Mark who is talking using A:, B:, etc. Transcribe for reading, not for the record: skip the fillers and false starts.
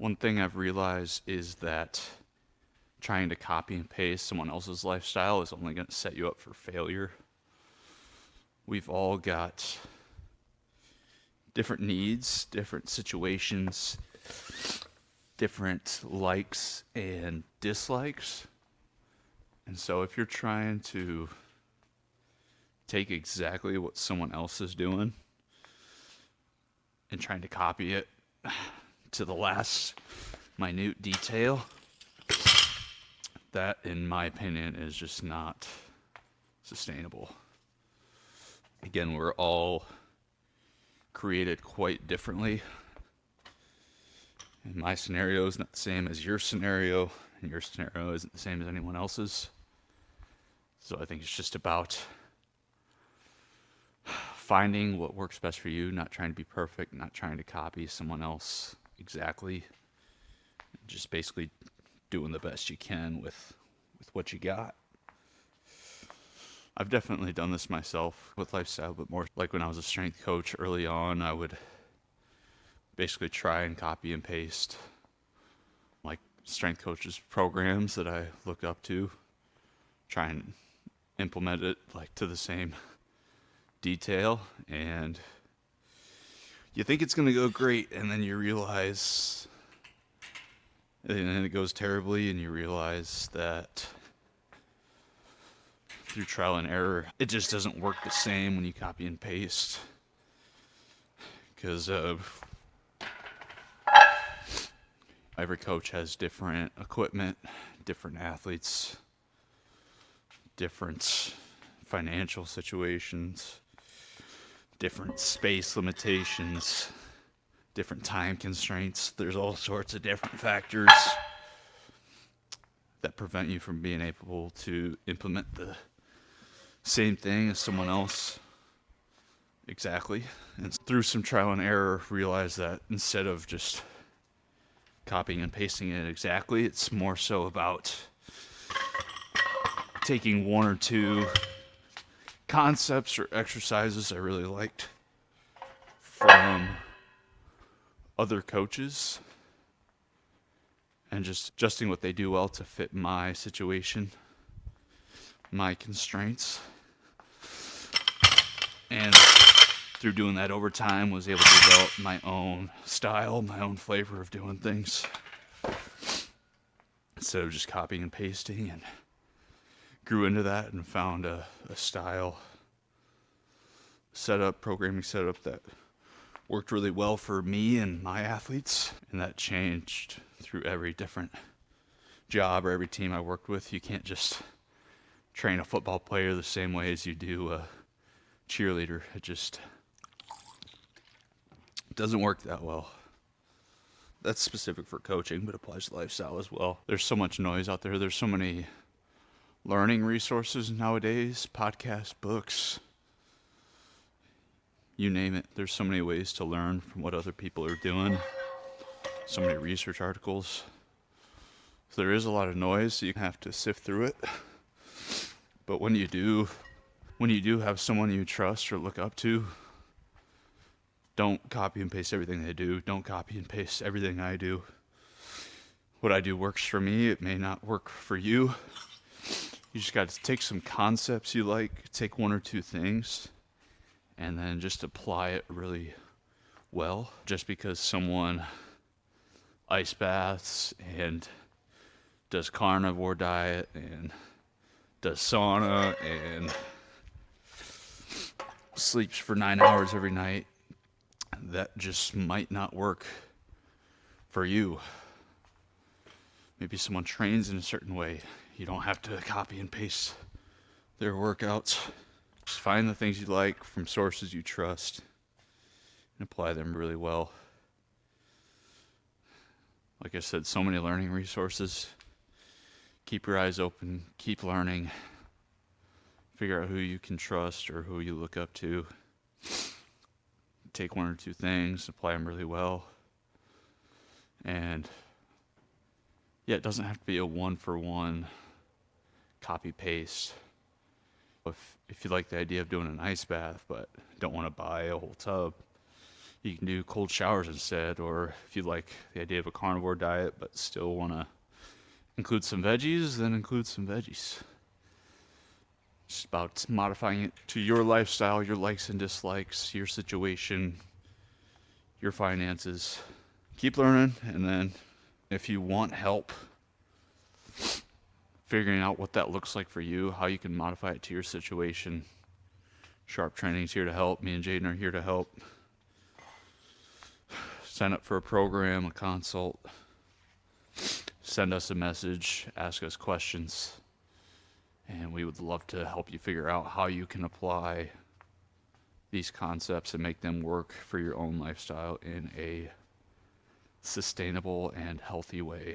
A: One thing I've realized is that trying to copy and paste someone else's lifestyle is only going to set you up for failure. We've all got different needs, different situations, different likes and dislikes. And so if you're trying to take exactly what someone else is doing and trying to copy it to the last minute detail, that, in my opinion, is just not sustainable. Again, we're all created quite differently. And my scenario is not the same as your scenario, and your scenario isn't the same as anyone else's. So I think it's just about finding what works best for you, not trying to be perfect, not trying to copy someone else exactly. Just basically doing the best you can with what you got. I've definitely done this myself with lifestyle, but more like when I was a strength coach early on, I would basically try and copy and paste like strength coaches programs that I look up to, try and implement it like to the same detail, and you think it's going to go great, and then you realize, and then it goes terribly, and you realize that through trial and error, it just doesn't work the same when you copy and paste. Because every coach has different equipment, different athletes, different financial situations, different space limitations, different time constraints. There's all sorts of different factors that prevent you from being able to implement the same thing as someone else exactly. And through some trial and error, realize that instead of just copying and pasting it exactly, it's more so about taking one or two concepts or exercises I really liked from other coaches and just adjusting what they do well to fit my situation, my constraints. And through doing that over time, was able to develop my own style, my own flavor of doing things, instead of just copying and pasting, and grew into that and found a style setup, programming setup that worked really well for me and my athletes. And that changed through every different job or every team I worked with. You can't just train a football player the same way as you do a cheerleader. It just doesn't work that well. That's specific for coaching, but applies to lifestyle as well. There's so much noise out there. There's so many learning resources nowadays, podcasts, books, you name it. There's so many ways to learn from what other people are doing. So many research articles. So there is a lot of noise, so you have to sift through it. But when you do have someone you trust or look up to, don't copy and paste everything they do. Don't copy and paste everything I do. What I do works for me. It may not work for you. You just got to take some concepts you like, take one or two things, and then just apply it really well. Just because someone ice baths and does carnivore diet and does sauna and sleeps for 9 hours every night, that just might not work for you. Maybe someone trains in a certain way. You don't have to copy and paste their workouts. Just find the things you like from sources you trust and apply them really well. Like I said, so many learning resources. Keep your eyes open, keep learning. Figure out who you can trust or who you look up to. Take one or two things, apply them really well. And yeah, it doesn't have to be a one-for-one copy-paste. If you like the idea of doing an ice bath but don't want to buy a whole tub, You can do cold showers instead, or if you like the idea of a carnivore diet but still want to include some veggies, then include some veggies. It's about modifying it to your lifestyle, your likes and dislikes, your situation, your finances. Keep learning, and then if you want help figuring out what that looks like for you, how you can modify it to your situation, Sharp Training's here to help. Me and Jaden are here to help. Sign up for a program, a consult. Send us a message, ask us questions, and we would love to help you figure out how you can apply these concepts and make them work for your own lifestyle in a sustainable and healthy way.